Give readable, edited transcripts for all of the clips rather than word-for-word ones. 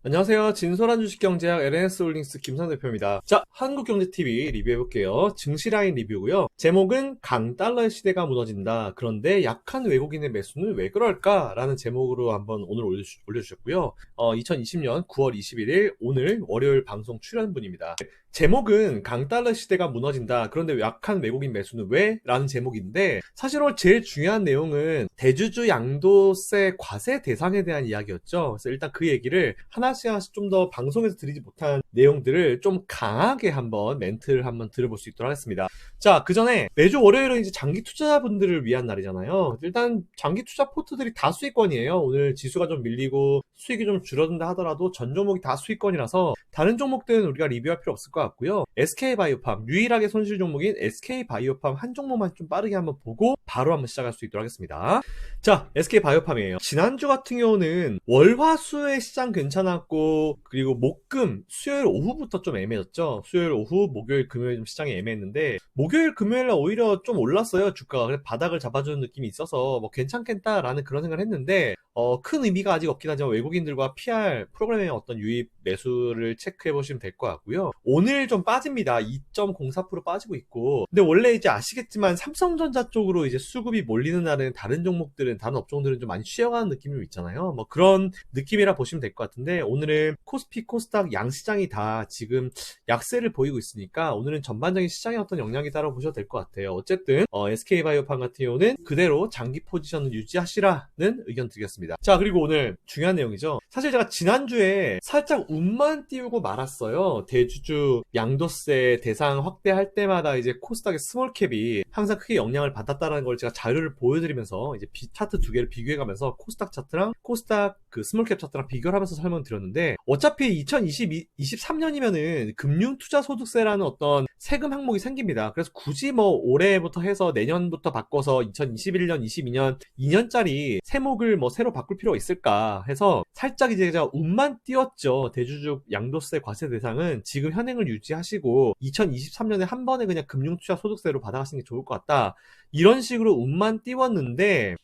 안녕하세요. 진솔한 주식경제학 LNS 홀딩스 김선 대표입니다. 자, 한국경제TV 리뷰해볼게요. 증시라인 리뷰고요. 제목은 강달러의 시대가 무너진다. 그런데 약한 외국인의 매수는 왜 그럴까? 라는 제목으로 한번 오늘 올려주셨고요. 2020년 9월 21일 오늘 월요일 방송 출연분입니다. 제목은 강달러 시대가 무너진다. 그런데 약한 외국인 매수는 왜? 라는 제목인데 사실은 제일 중요한 내용은 대주주 양도세 과세 대상에 대한 이야기였죠. 그래서 일단 그 얘기를 하나씩 좀 더 방송에서 드리지 못한 내용들을 좀 강하게 한번 멘트를 한번 들어볼 수 있도록 하겠습니다. 자, 그 전에 매주 월요일은 이제 장기 투자자분들을 위한 날이잖아요. 일단 장기 투자 포트들이 다 수익권이에요. 오늘 지수가 좀 밀리고 수익이 좀 줄어든다 하더라도 전 종목이 다 수익권이라서 다른 종목들은 우리가 리뷰할 필요 없을 것 같고요. SK바이오팜, 유일하게 손실 종목인 SK바이오팜 한 종목만 좀 빠르게 한번 보고 바로 한번 시작할 수 있도록 하겠습니다. 자, SK바이오팜이에요. 지난주 같은 경우는 월화수의 시장 괜찮았고, 그리고 목금 수요일 오후부터 좀 애매했죠. 수요일 오후, 목요일 금요일 좀 시장이 애매했는데 목요일 금요일 날 오히려 좀 올랐어요. 주가가. 그래서 바닥을 잡아주는 느낌이 있어서 뭐 괜찮겠다라는 그런 생각을 했는데 큰 의미가 아직 없긴 하지만 외국인들과 PR 프로그램의 어떤 유입 매수를 체크해 보시면 될 것 같고요. 오늘 좀 빠집니다. 2.04% 빠지고 있고. 근데 원래 이제 아시겠지만 삼성전자 쪽으로 이제 수급이 몰리는 날은 다른 종목들은, 다른 업종들은 좀 많이 쉬어가는 느낌이 좀 있잖아요. 뭐 그런 느낌이라 보시면 될 것 같은데 오늘은 코스피, 코스닥 양시장이 다 지금 약세를 보이고 있으니까 오늘은 전반적인 시장의 어떤 영향이 따라 보셔도 될 것 같아요. 어쨌든 SK바이오팜 같은 경우는 그대로 장기 포지션을 유지하시라는 의견 드리겠습니다. 자, 그리고 오늘 중요한 내용이죠. 사실 제가 지난주에 살짝 운만 띄우고 말았어요. 대주주 양도세 대상 확대할 때마다 이제 코스닥의 스몰캡이 항상 크게 영향을 받았다는 걸 제가 자료를 보여드리면서 이제 차트 두 개를 비교해가면서 코스닥 차트랑 코스닥 그 스몰캡 차트랑 비교를 하면서 설명드렸는데 어차피 2023년이면은 금융투자소득세라는 어떤 세금 항목이 생깁니다. 그래서 굳이 뭐 올해부터 해서 내년부터 바꿔서 2021년, 22년 2년짜리 세목을 뭐 새로 바꿀 필요가 있을까 해서 살짝 이제 제가 운만 띄웠죠. 대주주 양도세 과세 대상은 지금 현행을 유지하시고 2023년에 한 번에 그냥 금융투자 소득세로 받아가시는 게 좋을 것 같다. 이런 식으로 운만 띄웠는데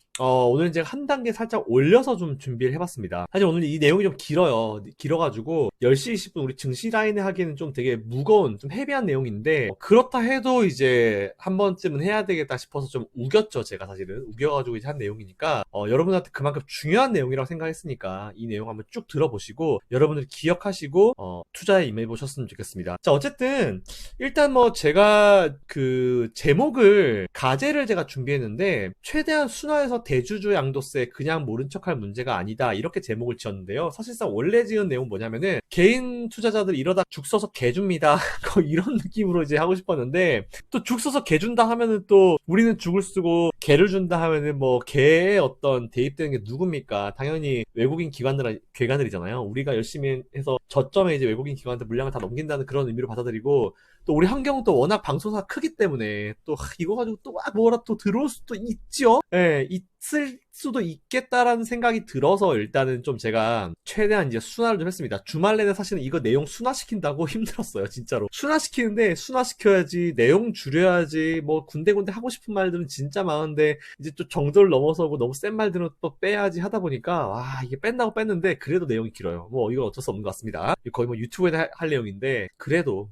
오늘 제가 한 단계 살짝 올려서 좀 준비를 해봤습니다. 사실 오늘 이 내용이 좀 길어요. 길어가지고 10시 20분 우리 증시 라인에 하기에는 좀 되게 무거운, 좀 헤비한 내용인데 그렇다 해도 이제 한 번쯤은 해야 되겠다 싶어서 좀 우겼죠. 제가 사실은 우겨가지고 이제 한 내용이니까 여러분한테 그만큼 중요한 내용이라고 생각했으니까 이 내용 한번 쭉 들어보시고 여러분들이 기억하시고 투자에 임해보셨으면 좋겠습니다. 자, 어쨌든 일단 뭐 제가 그 제목을 가제를 제가 준비했는데 최대한 순화해서 대주주 양도세 그냥 모른 척할 문제가 아니다 이렇게 제목을 지었는데요. 사실상 원래 지은 내용은 뭐냐면은 개인 투자자들 이러다 죽 써서 개 줍니다 이런 느낌으로 이제 하고 싶었는데 또 죽 써서 개 준다 하면은 또 우리는 죽을 쓰고 개를 준다 하면은 뭐 개의 어떤 대입되는 게 누굽니까? 당연히 외국인 기관들이잖아요. 우리가 열심히 해서 저점에 이제 외국인 기관한테 물량을 다 넘긴다는 그런 의미로 받아들이고 또 우리 환경은 또 워낙 방송사가 크기 때문에 또 이거 가지고 또 막 뭐라 또 들어올 수도 있지요. 예, 있을 수도 있겠다라는 생각이 들어서 일단은 좀 제가 최대한 이제 순화를 좀 했습니다. 주말 내내 사실은 이거 내용 순화시킨다고 힘들었어요. 진짜로. 순화시키는데 순화시켜야지, 내용 줄여야지, 뭐 군데군데 하고 싶은 말들은 진짜 많은데 이제 또 정도를 넘어서고 너무 센 말들은 또 빼야지 하다 보니까 와, 이게 뺀다고 뺐는데 그래도 내용이 길어요. 뭐 이건 어쩔 수 없는 것 같습니다. 거의 뭐 유튜브에 할 내용인데 그래도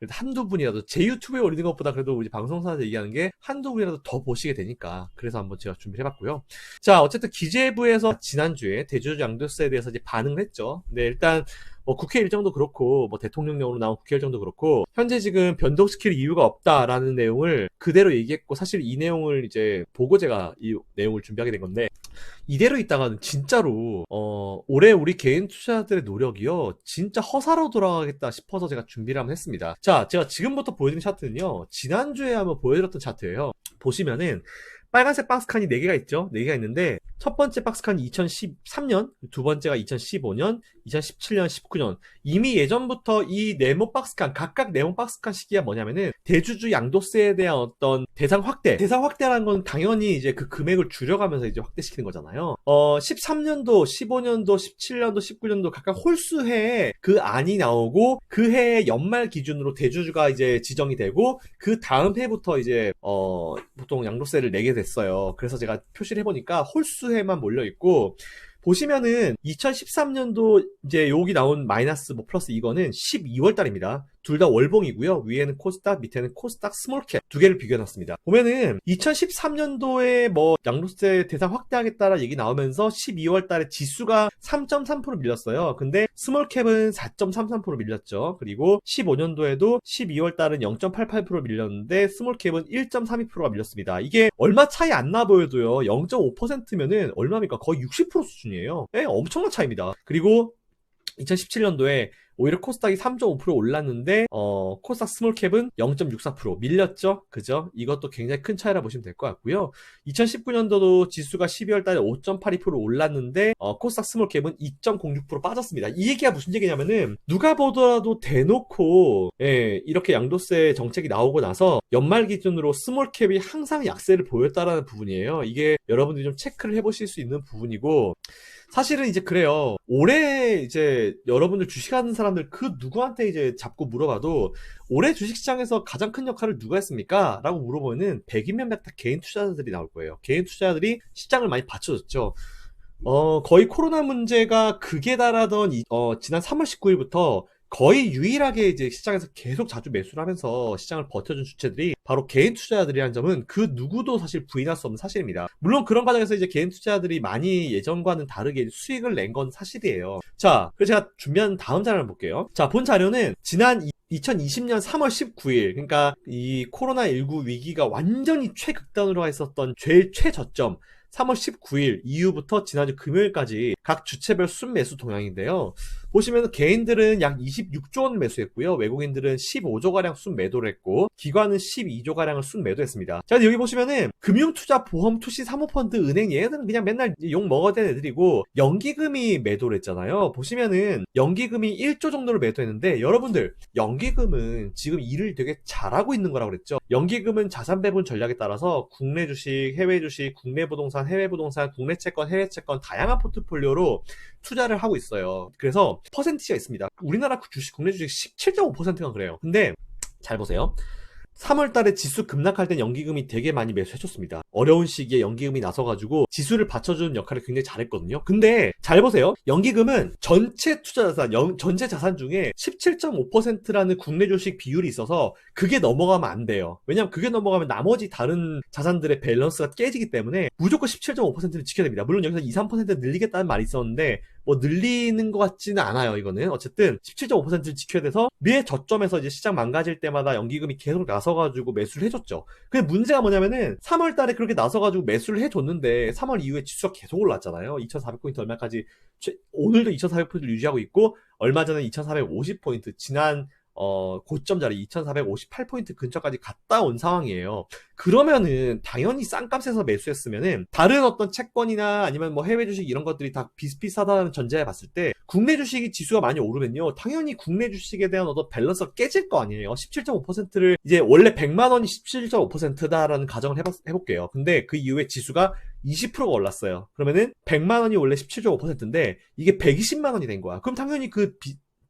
한두 분이라도 제 유튜브에 올리는 것보다 그래도 우리 방송사에서 얘기하는 게 한두 분이라도 더 보시게 되니까 그래서 한번 제가 준비를 해봤고요. 자, 어쨌든 기재부에서 지난주에 대주주 양도세에 대해서 이제 반응을 했죠. 근데 일단 뭐 국회 일정도 그렇고 뭐 대통령령으로 나온 국회 일정도 그렇고 현재 지금 변동시킬 이유가 없다라는 내용을 그대로 얘기했고 사실 이 내용을 이제 보고 제가 이 내용을 준비하게 된 건데 이대로 있다가는 진짜로 올해 우리 개인 투자자들의 노력이요 진짜 허사로 돌아가겠다 싶어서 제가 준비를 한번 했습니다. 자, 제가 지금부터 보여드린 차트는요 지난주에 한번 보여드렸던 차트예요. 보시면은 빨간색 박스칸이 4개가 있죠. 4개가 있는데 첫 번째 박스칸이 2013년, 두 번째가 2015년, 2017년, 19년. 이미 예전부터 이 네모 박스칸, 각각 네모 박스칸 시기가 뭐냐면은 대주주 양도세에 대한 어떤 대상 확대. 대상 확대라는 건 당연히 이제 그 금액을 줄여가면서 이제 확대시키는 거잖아요. 13년도, 15년도, 17년도, 19년도 각각 홀수해에 그 안이 나오고 그 해의 연말 기준으로 대주주가 이제 지정이 되고 그 다음 해부터 이제 보통 양도세를 내게 됐어요. 그래서 제가 표시를 해보니까 홀수해만 몰려있고 보시면은 2013년도 이제 여기 나온 마이너스 뭐 플러스 이거는 12월 달입니다. 둘 다 월봉이고요. 위에는 코스닥, 밑에는 코스닥 스몰캡 두 개를 비교해놨습니다. 보면은 2013년도에 뭐 양도세 대상 확대하겠다라 얘기 나오면서 12월 달에 지수가 3.3% 밀렸어요. 근데 스몰캡은 4.33% 밀렸죠. 그리고 15년도에도 12월 달은 0.88% 밀렸는데 스몰캡은 1.32%가 밀렸습니다. 이게 얼마 차이 안 나 보여도요. 0.5%면은 얼마입니까? 거의 60% 수준이에요. 네, 엄청난 차이입니다. 그리고 2017년도에 오히려 코스닥이 3.5% 올랐는데 코스닥 스몰캡은 0.64% 밀렸죠. 그죠? 이것도 굉장히 큰 차이라 보시면 될 것 같고요. 2019년도도 지수가 12월 달에 5.82% 올랐는데 코스닥 스몰캡은 2.06% 빠졌습니다. 이 얘기가 무슨 얘기냐면은 누가 보더라도 대놓고 이렇게 양도세 정책이 나오고 나서 연말 기준으로 스몰캡이 항상 약세를 보였다라는 부분이에요. 이게 여러분들이 좀 체크를 해보실 수 있는 부분이고, 사실은 이제 그래요. 올해 이제 여러분들 주식하는 사람들 그 누구한테 이제 자꾸 물어봐도 올해 주식시장에서 가장 큰 역할을 누가 했습니까? 라고 물어보면은 100이면 100 다 개인 투자자들이 나올 거예요. 개인 투자자들이 시장을 많이 받쳐줬죠. 거의 코로나 문제가 극에 달하던 지난 3월 19일부터 거의 유일하게 이제 시장에서 계속 자주 매수를 하면서 시장을 버텨준 주체들이 바로 개인 투자자들이라는 점은 그 누구도 사실 부인할 수 없는 사실입니다. 물론 그런 과정에서 이제 개인 투자자들이 많이 예전과는 다르게 수익을 낸 건 사실이에요. 자, 그래서 제가 준비한 다음 자료를 볼게요. 자, 본 자료는 지난 2020년 3월 19일, 그러니까 이 코로나19 위기가 완전히 최극단으로 가 있었던 제일 최저점 3월 19일 이후부터 지난주 금요일까지 각 주체별 순매수 동향인데요. 보시면 개인들은 약 26조 원 매수했고요. 외국인들은 15조가량 순매도를 했고, 기관은 12조가량을 순매도했습니다. 자, 여기 보시면은 금융투자, 보험, 투시, 사모펀드, 은행 얘네들은 그냥 맨날 욕 먹어야 되는 애들이고, 연기금이 매도를 했잖아요. 보시면은 연기금이 1조 정도를 매도했는데, 여러분들 연기금은 지금 일을 되게 잘하고 있는 거라고 그랬죠. 연기금은 자산 배분 전략에 따라서 국내 주식, 해외 주식, 국내 부동산, 해외 부동산, 국내 채권, 해외 채권 다양한 포트폴리오로 투자를 하고 있어요. 그래서 퍼센티지가 있습니다. 우리나라 주식, 국내 주식 17.5%가 그래요. 근데 잘 보세요. 3월 달에 지수 급락할 땐 연기금이 되게 많이 매수해줬습니다. 어려운 시기에 연기금이 나서가지고 지수를 받쳐주는 역할을 굉장히 잘했거든요. 근데 잘 보세요. 연기금은 전체 투자자산, 전체 자산 중에 17.5%라는 국내 주식 비율이 있어서 그게 넘어가면 안 돼요. 왜냐면 그게 넘어가면 나머지 다른 자산들의 밸런스가 깨지기 때문에 무조건 17.5%를 지켜야 됩니다. 물론 여기서 2, 3% 늘리겠다는 말이 있었는데 뭐 늘리는 것 같지는 않아요. 이거는 어쨌든 17.5%를 지켜야 돼서 매 저점에서 이제 시장 망가질 때마다 연기금이 계속 나서가지고 매수를 해줬죠. 근데 문제가 뭐냐면은 3월 달에 그렇게 나서가지고 매수를 해줬는데 3월 이후에 지수가 계속 올랐잖아요. 2,400포인트 얼마까지, 오늘도 2,400포인트를 유지하고 있고, 얼마 전에 2,450포인트, 지난 고점 자리 2,458포인트 근처까지 갔다 온 상황이에요. 그러면은 당연히 싼값에서 매수했으면은 다른 어떤 채권이나 아니면 뭐 해외 주식 이런 것들이 다 비슷비슷하다는 전제에 봤을 때 국내 주식이 지수가 많이 오르면요, 당연히 국내 주식에 대한 어떤 밸런스가 깨질 거 아니에요. 17.5%를 이제 원래 100만 원이 17.5%다라는 가정을 해볼게요. 근데 그 이후에 지수가 20%가 올랐어요. 그러면은 100만 원이 원래 17.5%인데 이게 120만 원이 된 거야. 그럼 당연히 그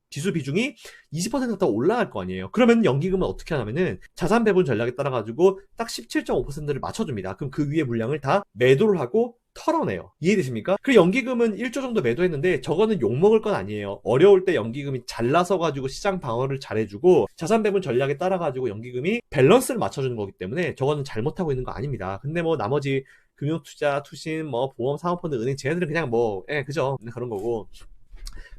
지수 비중이 20% 더 올라갈 거 아니에요. 그러면 연기금은 어떻게 하냐면은 자산 배분 전략에 따라 가지고 딱 17.5%를 맞춰줍니다. 그럼 그 위에 물량을 다 매도를 하고 털어내요. 이해되십니까? 그리고 연기금은 1조 정도 매도했는데 저거는 욕먹을 건 아니에요. 어려울 때 연기금이 잘나서 가지고 시장 방어를 잘해주고 자산 배분 전략에 따라 가지고 연기금이 밸런스를 맞춰주는 거기 때문에 저거는 잘못하고 있는 거 아닙니다. 근데 뭐 나머지 금융투자, 투신, 뭐 보험, 사모펀드, 은행 쟤네들은 그냥 뭐 그죠? 그런 거고.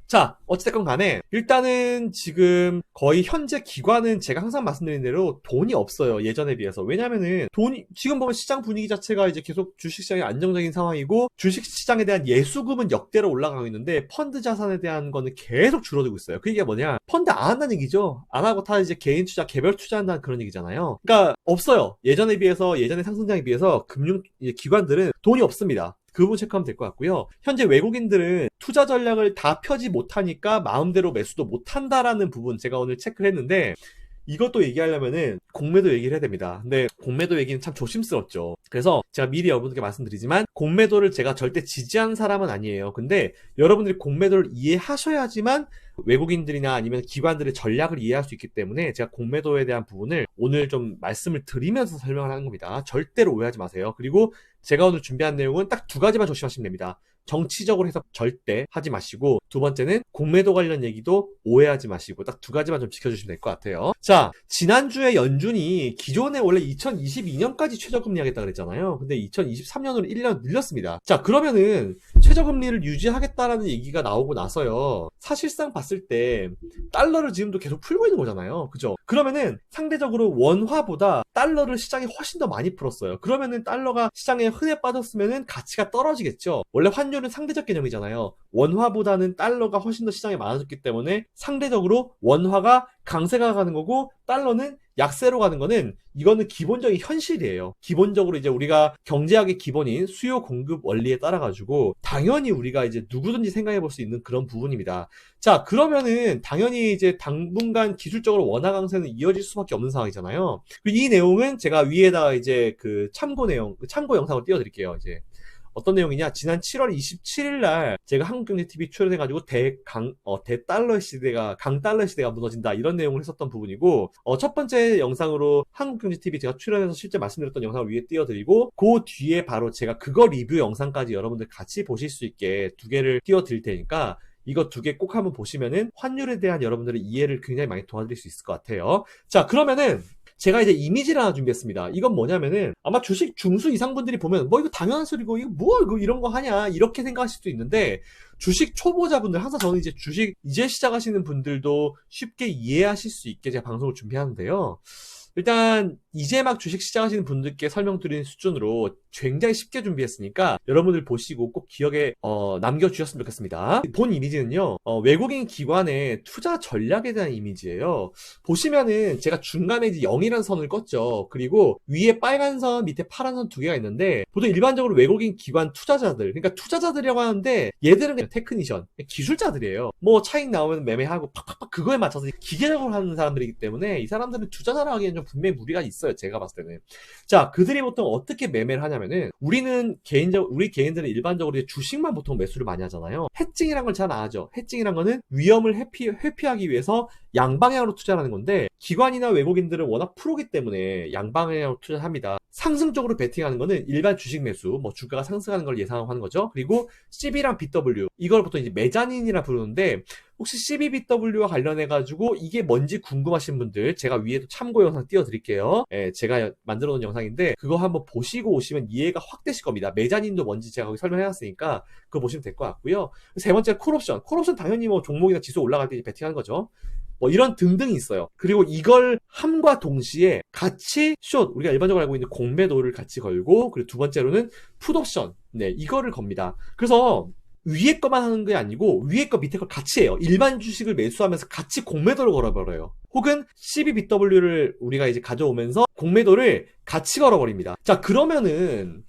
자, 어찌됐건 간에 일단은 지금 거의 현재 기관은 제가 항상 말씀드린 대로 돈이 없어요. 예전에 비해서. 왜냐면은 돈이 지금 보면 시장 분위기 자체가 이제 계속 주식시장이 안정적인 상황이고 주식시장에 대한 예수금은 역대로 올라가고 있는데 펀드 자산에 대한 거는 계속 줄어들고 있어요. 그 얘기가 뭐냐? 펀드 안 한다는 얘기죠. 안 하고 다 이제 개인 투자, 개별 투자한다는 그런 얘기잖아요. 그러니까 없어요. 예전에 비해서, 예전의 상승장에 비해서 기관들은 돈이 없습니다. 그 부분 체크하면 될 것 같고요. 현재 외국인들은 투자 전략을 다 펴지 못하니까 마음대로 매수도 못한다라는 부분 제가 오늘 체크를 했는데, 이것도 얘기하려면은 공매도 얘기를 해야 됩니다. 근데 공매도 얘기는 참 조심스럽죠. 그래서 제가 미리 여러분들께 말씀드리지만 공매도를 제가 절대 지지하는 사람은 아니에요. 근데 여러분들이 공매도를 이해하셔야지만 외국인들이나 아니면 기관들의 전략을 이해할 수 있기 때문에 제가 공매도에 대한 부분을 오늘 좀 말씀을 드리면서 설명을 하는 겁니다. 절대로 오해하지 마세요. 그리고 제가 오늘 준비한 내용은 딱 두 가지만 조심하시면 됩니다. 정치적으로 해서 절대 하지 마시고, 두 번째는 공매도 관련 얘기도 오해하지 마시고, 딱 두 가지만 좀 지켜주시면 될 것 같아요. 자, 지난주에 연준이 기존에 원래 2022년까지 최저금리 하겠다 그랬잖아요. 근데 2023년으로 1년 늘렸습니다. 자, 그러면은 최저금리를 유지하겠다라는 얘기가 나오고 나서요, 사실상 봤을 때 달러를 지금도 계속 풀고 있는 거잖아요. 그죠? 그러면은 상대적으로 원화보다 달러를 시장이 훨씬 더 많이 풀었어요. 그러면은 달러가 시장에 흔해 빠졌으면은 가치가 떨어지겠죠. 원래 환율은 상대적 개념이잖아요. 원화보다는 달러가 훨씬 더 시장에 많아졌기 때문에 상대적으로 원화가 강세가 가는 거고 달러는 약세로 가는 거는, 이거는 기본적인 현실이에요. 기본적으로 이제 우리가 경제학의 기본인 수요 공급 원리에 따라 가지고 당연히 우리가 이제 누구든지 생각해 볼 수 있는 그런 부분입니다. 자, 그러면은 당연히 이제 당분간 기술적으로 원화 강세는 이어질 수밖에 없는 상황이잖아요. 이 내용은 제가 위에다가 이제 그 참고 영상을 띄워드릴게요. 이제 어떤 내용이냐? 지난 7월 27일 날 제가 한국경제TV 출연해가지고 대달러 시대가, 강달러 시대가 무너진다, 이런 내용을 했었던 부분이고, 첫 번째 영상으로 한국경제TV 제가 출연해서 실제 말씀드렸던 영상을 위에 띄워드리고, 그 뒤에 바로 제가 그거 리뷰 영상까지 여러분들 같이 보실 수 있게 두 개를 띄워드릴 테니까 이거 두 개 꼭 한번 보시면은 환율에 대한 여러분들의 이해를 굉장히 많이 도와드릴 수 있을 것 같아요. 자, 그러면은 제가 이제 이미지를 하나 준비했습니다. 이건 뭐냐면은, 아마 주식 중수 이상 분들이 보면 뭐 이거 당연한 소리고 이거 뭐 이거 이런 거 하냐 이렇게 생각하실 수도 있는데, 주식 초보자분들, 항상 저는 이제 주식 이제 시작하시는 분들도 쉽게 이해하실 수 있게 제가 방송을 준비하는데요. 일단 이제 막 주식 시작하시는 분들께 설명드리는 수준으로 굉장히 쉽게 준비했으니까 여러분들 보시고 꼭 기억에 남겨주셨으면 좋겠습니다. 본 이미지는요, 외국인 기관의 투자 전략에 대한 이미지예요. 보시면은 제가 중간에 이제 0이라는 선을 껐죠. 그리고 위에 빨간 선, 밑에 파란 선 두 개가 있는데, 보통 일반적으로 외국인 기관 투자자들, 그러니까 투자자들이라고 하는데 얘들은 그냥 테크니션, 기술자들이에요. 뭐 차익 나오면 매매하고 팍팍팍 그거에 맞춰서 기계적으로 하는 사람들이기 때문에 이 사람들은 투자자라 하기에는 좀 분명히 무리가 있어요. 제가 봤을 때는. 자, 그들이 보통 어떻게 매매를 하냐면은, 우리 개인들은 일반적으로 이제 주식만 보통 매수를 많이 하잖아요. 해칭이란 걸 잘 안 하죠. 해칭이란 거는 위험을 회피하기 위해서 양방향으로 투자하는 건데, 기관이나 외국인들은 워낙 프로기 때문에 양방향으로 투자합니다. 상승적으로 베팅하는 거는 일반 주식 매수, 뭐 주가가 상승하는 걸 예상하고 하는 거죠. 그리고 CB랑 BW, 이걸 보통 이제 메자닌이라 부르는데, 혹시 CBBW와 관련해가지고 이게 뭔지 궁금하신 분들, 제가 위에도 참고 영상 띄워드릴게요. 제가 만들어 놓은 영상인데 그거 한번 보시고 오시면 이해가 확 되실 겁니다. 메자닌도 뭔지 제가 거기 설명해놨으니까 그거 보시면 될 것 같고요. 세 번째, 콜옵션 당연히 뭐 종목이나 지수 올라갈 때 베팅하는 거죠. 뭐 이런 등등이 있어요. 그리고 이걸 함과 동시에 같이 우리가 일반적으로 알고 있는 공매도를 같이 걸고, 그리고 두 번째로는 풋옵션, 이거를 겁니다. 그래서 위에 거만 하는 게 아니고 위에 거 밑에 거 같이 해요. 일반 주식을 매수하면서 같이 공매도를 걸어버려요. 혹은 CBBW를 우리가 이제 가져오면서 공매도를 같이 걸어버립니다. 자, 그러면은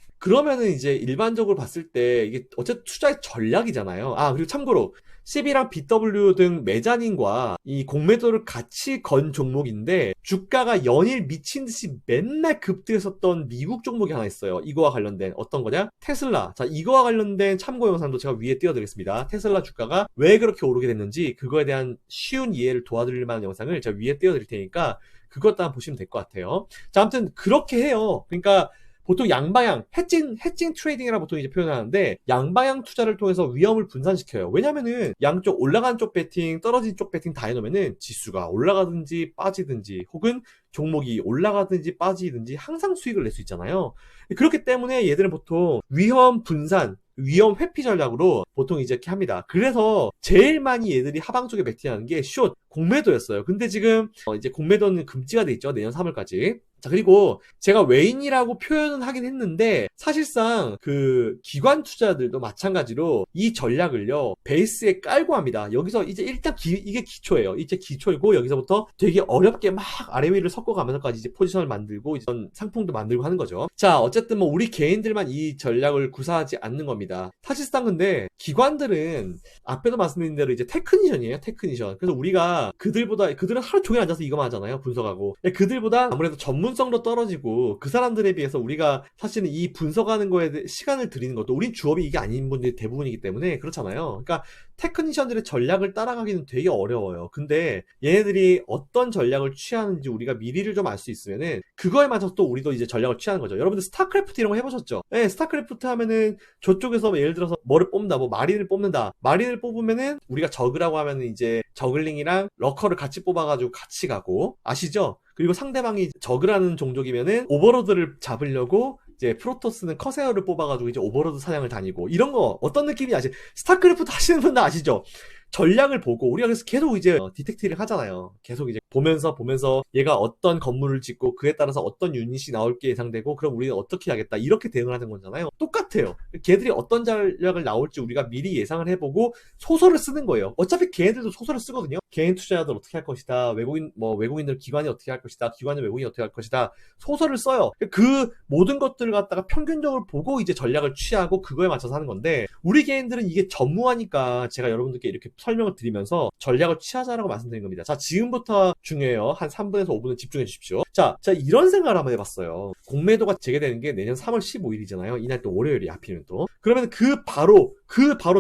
이제 일반적으로 봤을 때 이게 어쨌든 투자의 전략이잖아요. 그리고 참고로 CB랑 BW 등 메자닌과 이 공매도를 같이 건 종목인데, 주가가 연일 미친 듯이 맨날 급등했었던 미국 종목이 하나 있어요. 이거와 관련된, 어떤 거냐? 테슬라. 자, 이거와 관련된 참고 영상도 제가 위에 띄워드리겠습니다. 테슬라 주가가 왜 그렇게 오르게 됐는지 그거에 대한 쉬운 이해를 도와드릴 만한 영상을 제가 위에 띄워드릴 테니까 그것도 한번 보시면 될 것 같아요. 자, 아무튼 그렇게 해요. 그러니까 보통 양방향, 해칭 트레이딩이라 보통 이제 표현하는데, 양방향 투자를 통해서 위험을 분산시켜요. 왜냐면은 양쪽 올라간 쪽 배팅, 떨어진 쪽 배팅 다 해놓으면은 지수가 올라가든지 빠지든지, 혹은 종목이 올라가든지 빠지든지 항상 수익을 낼 수 있잖아요. 그렇기 때문에 얘들은 보통 위험 분산, 위험 회피 전략으로 보통 이제 이렇게 합니다. 그래서 제일 많이 얘들이 하방 쪽에 베팅하는 게 공매도였어요. 근데 지금 이제 공매도는 금지가 돼 있죠. 내년 3월까지. 자, 그리고 제가 외인이라고 표현은 하긴 했는데, 사실상 그 기관 투자들도 마찬가지로 이 전략을요 베이스에 깔고 합니다. 여기서 이제 일단 이게 기초예요. 이제 기초이고, 여기서부터 되게 어렵게 막 아래 위를 섞어가면서까지 이제 포지션을 만들고 이제 상품도 만들고 하는 거죠. 자, 어쨌든 뭐 우리 개인들만 이 전략을 구사하지 않는 겁니다. 사실상 근데 기관들은 앞에도 말씀드린 대로 이제 테크니션이에요. 테크니션. 그래서 우리가 그들은 하루 종일 앉아서 이거만 하잖아요. 분석하고. 그들보다 아무래도 전문성도 떨어지고, 그 사람들에 비해서 우리가 사실은 이 분석하는 거에 시간을 들이는 것도, 우린 주업이 이게 아닌 분들이 대부분이기 때문에 그렇잖아요. 그러니까 테크니션들의 전략을 따라가기는 되게 어려워요. 근데 얘네들이 어떤 전략을 취하는지 우리가 미리를 좀 알 수 있으면은 그거에 맞춰서 또 우리도 이제 전략을 취하는 거죠. 여러분들 스타크래프트 이런 거 해보셨죠? 네, 스타크래프트 하면은 저쪽에서 뭐 예를 들어서 뭐를 뽑는다, 뭐 마린을 뽑는다. 마린을 뽑으면은 우리가 저그라고 하면은 이제 저글링이랑 러커를 같이 뽑아가지고 같이 가고, 아시죠? 그리고 상대방이 저그라는 종족이면은 오버로드를 잡으려고 이제 프로토스는 커세어를 뽑아가지고 이제 오버로드 사냥을 다니고, 이런 거 어떤 느낌인지 아시죠? 스타크래프트 하시는 분들 아시죠? 전략을 보고 우리가 그래서 계속 이제 디텍티를 하잖아요. 계속 이제 보면서 얘가 어떤 건물을 짓고 그에 따라서 어떤 유닛이 나올 게 예상되고, 그럼 우리는 어떻게 하겠다, 이렇게 대응을 하는 거잖아요. 똑같아요. 걔들이 어떤 전략을 나올지 우리가 미리 예상을 해보고 소설을 쓰는 거예요. 어차피 걔네들도 소설을 쓰거든요. 개인 투자자들 어떻게 할 것이다, 외국인들 기관이 어떻게 할 것이다, 기관의 외국인이 어떻게 할 것이다, 소설을 써요. 그 모든 것들을 갖다가 평균적으로 보고 이제 전략을 취하고 그거에 맞춰서 하는 건데, 우리 개인들은 이게 전무하니까 제가 여러분들께 이렇게 설명을 드리면서 전략을 취하자라고 말씀드린 겁니다. 자, 지금부터 중요해요. 한 3분에서 5분은 집중해 주십시오. 자, 이런 생각을 한번 해봤어요. 공매도가 재개되는 게 내년 3월 15일이잖아요. 이날 또 월요일이 하필은 또. 그러면 그 바로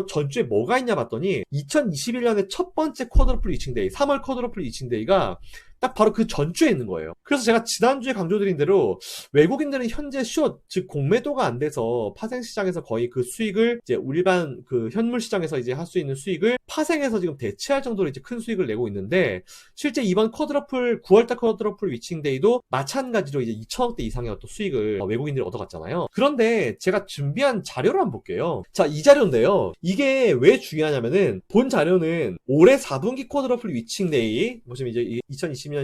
전주에 뭐가 있냐 봤더니 2021년에 첫 번째 쿼드러플 위칭데이, 3월 쿼드러플 위칭데이가 딱 바로 그 전주에 있는 거예요. 그래서 제가 지난주에 강조드린 대로 외국인들은 현재 즉 공매도가 안 돼서 파생시장에서 거의 그 수익을 이제 일반 그 현물시장에서 이제 할 수 있는 수익을 파생해서 지금 대체할 정도로 이제 큰 수익을 내고 있는데, 실제 이번 9월달 쿼드러플 위칭데이도 마찬가지로 이제 2천억대 이상의 어떤 수익을 외국인들이 얻어갔잖아요. 그런데 제가 준비한 자료를 한번 볼게요. 자, 이 자료인데요. 이게 왜 중요하냐면은, 본 자료는 올해 4분기 쿼드러플 위칭데이, 보시면 이제 2020년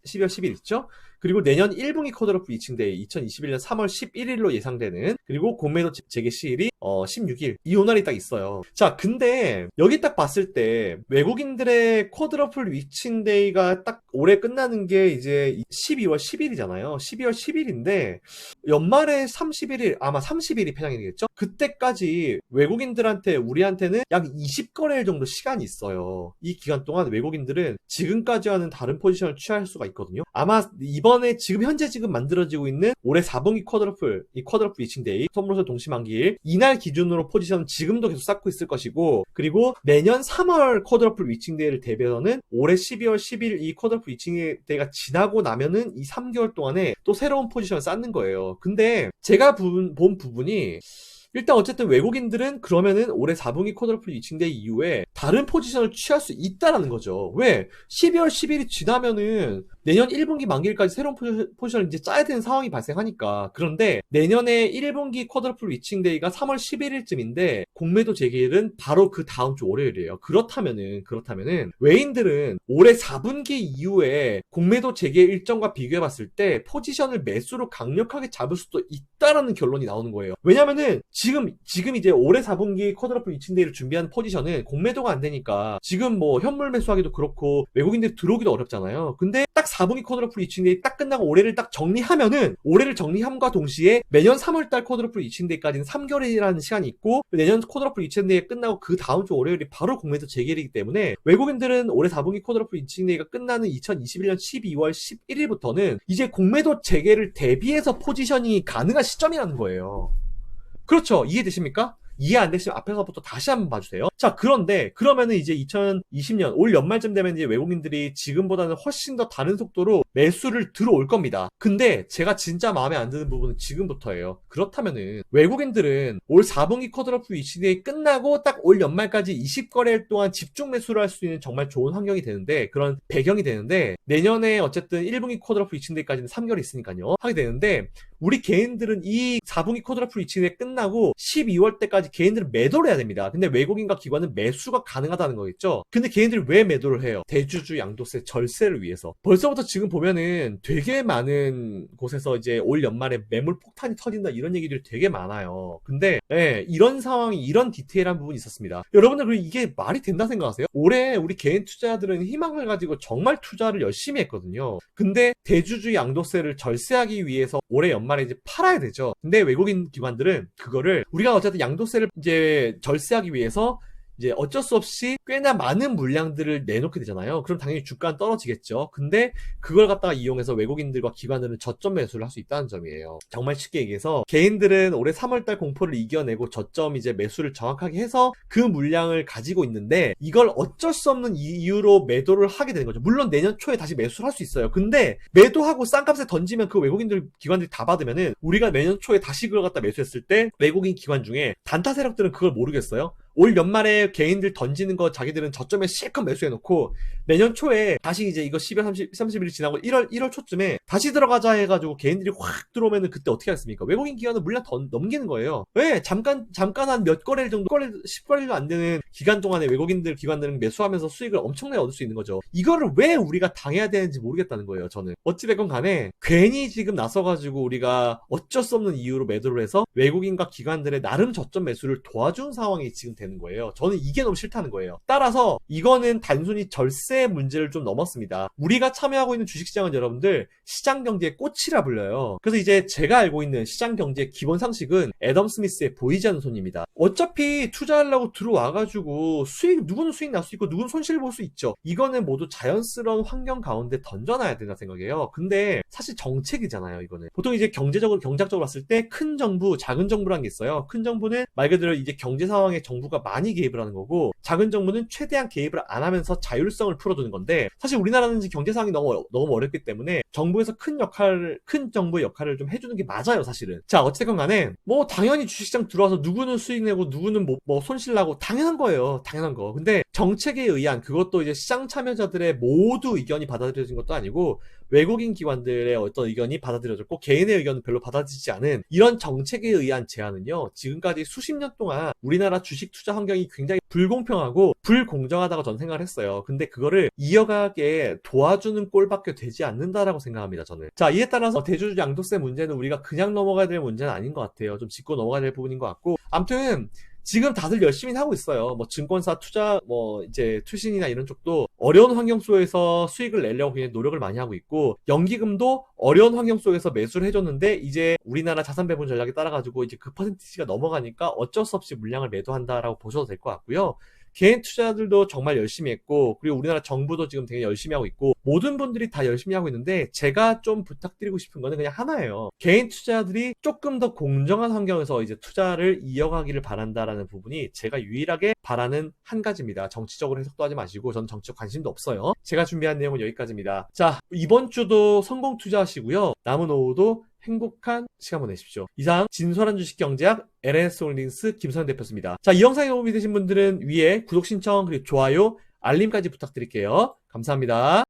12월 10일 있죠? 그리고 내년 1분기 쿼드러플 위칭데이 2021년 3월 11일로 예상되는, 그리고 공매도 재개 시일이 16일, 이 요날이 딱 있어요. 자, 근데 여기 딱 봤을 때 외국인들의 쿼드러플 위칭데이가 딱 올해 끝나는 게 이제 12월 10일이잖아요. 12월 10일인데 연말에 31일, 아마 30일이 패장이 되겠죠? 그때까지 외국인들한테, 우리한테는 약 20거래일 정도 시간이 있어요. 이 기간 동안 외국인들은 지금까지와는 다른 포지션을 취할 수가 있거든요. 아마 이번에 현재 만들어지고 있는 올해 4분기 쿼드러플 위칭데이, 선물서 동시만기일, 이날 기준으로 포지션은 지금도 계속 쌓고 있을 것이고, 그리고 내년 3월 쿼드러플 위칭데이를 대비해서는 올해 12월 10일 이 쿼드러플 위칭데이가 지나고 나면은 이 3개월 동안에 또 새로운 포지션을 쌓는 거예요. 근데 제가 본 부분이, 일단 어쨌든 외국인들은 그러면은 올해 4분기 쿼드러플 위칭데이 이후에 다른 포지션을 취할 수 있다라는 거죠. 왜? 12월 10일이 지나면은 내년 1분기 만기일까지 새로운 포지션을 이제 짜야 되는 상황이 발생하니까. 그런데 내년에 1분기 쿼드러플 위칭데이가 3월 11일쯤인데 공매도 재개일은 바로 그 다음 주 월요일이에요. 그렇다면은 외인들은 올해 4분기 이후에 공매도 재개 일정과 비교해봤을 때 포지션을 매수로 강력하게 잡을 수도 있다라는 결론이 나오는 거예요. 왜냐면은 지금 이제 올해 4분기 쿼드러플 위칭데이를 준비하는 포지션은 공매도가 안 되니까 지금 뭐 현물 매수하기도 그렇고 외국인들이 들어오기도 어렵잖아요. 근데 딱 4분기 쿼드러플 위칭데이 딱 끝나고 올해를 딱 정리하면은, 올해를 정리함과 동시에 매년 3월달 쿼드러플 위칭데이까지는 3개월이라는 시간이 있고, 내년 쿼드러플 위칭데이 끝나고 그 다음 주 월요일이 바로 공매도 재개일이기 때문에 외국인들은 올해 4분기 쿼드러플 위칭데이가 끝나는 2021년 12월 11일부터는 이제 공매도 재개를 대비해서 포지션이 가능한 시점이라는 거예요. 그렇죠? 이해되십니까? 이해 안 되시면 앞에서부터 다시 한번 봐주세요. 자, 그러면은 이제 2020년 올 연말쯤 되면 이제 외국인들이 지금보다는 훨씬 더 다른 속도로 매수를 들어올 겁니다. 근데 제가 진짜 마음에 안 드는 부분은 지금부터예요. 그렇다면은 외국인들은 올 4분기 쿼드러플 위치데이 끝나고 딱 올 연말까지 20거래일 동안 집중 매수를 할 수 있는 정말 좋은 환경이 되는데, 그런 배경이 되는데, 내년에 어쨌든 1분기 쿼드러플 위치데이까지는 3개월이 있으니까요. 하게 되는데, 우리 개인들은 이 4분기 쿼드러플 위치데이 끝나고 12월 때까지 개인들은 매도를 해야 됩니다. 근데 외국인과 기관은 매수가 가능하다는 거겠죠. 근데 개인들이 왜 매도를 해요? 대주주 양도세 절세를 위해서. 벌써부터 지금 보면은 되게 많은 곳에서 이제 올 연말에 매물 폭탄이 터진다, 이런 얘기들이 되게 많아요. 근데 이런 상황이, 이런 디테일한 부분이 있었습니다. 여러분들, 그리고 이게 말이 된다 생각하세요? 올해 우리 개인 투자자들은 희망을 가지고 정말 투자를 열심히 했거든요. 근데 대주주 양도세를 절세하기 위해서 올해 연말에 이제 팔아야 되죠. 근데 외국인 기관들은 그거를, 우리가 어쨌든 양도세를 이제 절세하기 위해서 이제 어쩔 수 없이 꽤나 많은 물량들을 내놓게 되잖아요. 그럼 당연히 주가는 떨어지겠죠. 근데 그걸 갖다가 이용해서 외국인들과 기관들은 저점 매수를 할 수 있다는 점이에요. 정말 쉽게 얘기해서 개인들은 올해 3월달 공포를 이겨내고 저점 이제 매수를 정확하게 해서 그 물량을 가지고 있는데 이걸 어쩔 수 없는 이유로 매도를 하게 되는 거죠. 물론 내년 초에 다시 매수를 할 수 있어요. 근데 매도하고 싼 값에 던지면 그 외국인들 기관들이 다 받으면은 우리가 내년 초에 다시 그걸 갖다 매수했을 때 외국인 기관 중에 단타 세력들은 그걸 모르겠어요. 올 연말에 개인들 던지는 거 자기들은 저점에 실컷 매수해놓고 내년 초에 다시 이제 이거 12월 30일 지나고 1월 초쯤에 다시 들어가자 해가지고 개인들이 확 들어오면은 그때 어떻게 하겠습니까? 외국인 기관은 물량 더 넘기는 거예요. 왜? 잠깐 한 몇 거래일 정도, 10거래일도 안 되는 기간 동안에 외국인들 기관들은 매수하면서 수익을 엄청나게 얻을 수 있는 거죠. 이거를 왜 우리가 당해야 되는지 모르겠다는 거예요, 저는. 어찌됐건 간에 괜히 지금 나서가지고 우리가 어쩔 수 없는 이유로 매도를 해서 외국인과 기관들의 나름 저점 매수를 도와준 상황이 지금 되는 거예요. 저는 이게 너무 싫다는 거예요. 따라서 이거는 단순히 절세의 문제를 좀 넘었습니다. 우리가 참여하고 있는 주식시장은 여러분들 시장 경제의 꽃이라 불려요. 그래서 이제 제가 알고 있는 시장 경제의 기본 상식은 애덤 스미스의 보이지 않는 손입니다. 어차피 투자하려고 들어와가지고 누구는 수익 날 수 있고 누구는 손실 볼 수 있죠. 이거는 모두 자연스러운 환경 가운데 던져놔야 된다 생각해요. 근데 사실 정책이잖아요, 이거는. 보통 이제 경제학적으로 봤을 때 큰 정부, 작은 정부라는 게 있어요. 큰 정부는 말 그대로 이제 경제 상황에 정부가 많이 개입을 하는 거고, 작은 정부는 최대한 개입을 안 하면서 자율성을 풀어두는 건데, 사실 우리나라는 지금 경제 상황이 너무 어렵기 때문에 정부에서 큰 정부의 역할을 좀 해주는 게 맞아요, 사실은. 자, 어쨌든 간에 뭐 당연히 주식시장 들어와서 누구는 수익 내고 누구는 뭐 손실 나고 당연한 거예요. 당연한 거. 근데 정책에 의한, 그것도 이제 시장 참여자들의 모두 의견이 받아들여진 것도 아니고 외국인 기관들의 어떤 의견이 받아들여졌고 개인의 의견은 별로 받아들이지 않은 이런 정책에 의한 제한은요, 지금까지 수십 년 동안 우리나라 주식 투자 환경이 굉장히 불공평하고 불공정하다고 저는 생각을 했어요. 근데 그거를 이어가게 도와주는 꼴밖에 되지 않는다라고 생각합니다, 저는. 자, 이에 따라서 대주주 양도세 문제는 우리가 그냥 넘어가야 될 문제는 아닌 것 같아요. 좀 짚고 넘어가야 될 부분인 것 같고, 아무튼 지금 다들 열심히 하고 있어요. 뭐 증권사 투자, 뭐 이제 투신이나 이런 쪽도 어려운 환경 속에서 수익을 내려고 굉장히 노력을 많이 하고 있고, 연기금도 어려운 환경 속에서 매수를 해줬는데 이제 우리나라 자산 배분 전략에 따라가지고 이제 그 퍼센티지가 넘어가니까 어쩔 수 없이 물량을 매도한다라고 보셔도 될 것 같고요. 개인 투자들도 정말 열심히 했고, 그리고 우리나라 정부도 지금 되게 열심히 하고 있고, 모든 분들이 다 열심히 하고 있는데 제가 좀 부탁드리고 싶은 거는 그냥 하나예요. 개인 투자들이 조금 더 공정한 환경에서 이제 투자를 이어가기를 바란다라는 부분이 제가 유일하게 바라는 한 가지입니다. 정치적으로 해석도 하지 마시고, 저는 정치적 관심도 없어요. 제가 준비한 내용은 여기까지입니다. 자, 이번 주도 성공 투자하시고요. 남은 오후도 행복한 시간 보내십시오. 이상 진솔한 주식경제학 LNS홀딩스 김선현 대표였습니다. 자, 이 영상이 도움이 되신 분들은 위에 구독 신청 그리고 좋아요, 알림까지 부탁드릴게요. 감사합니다.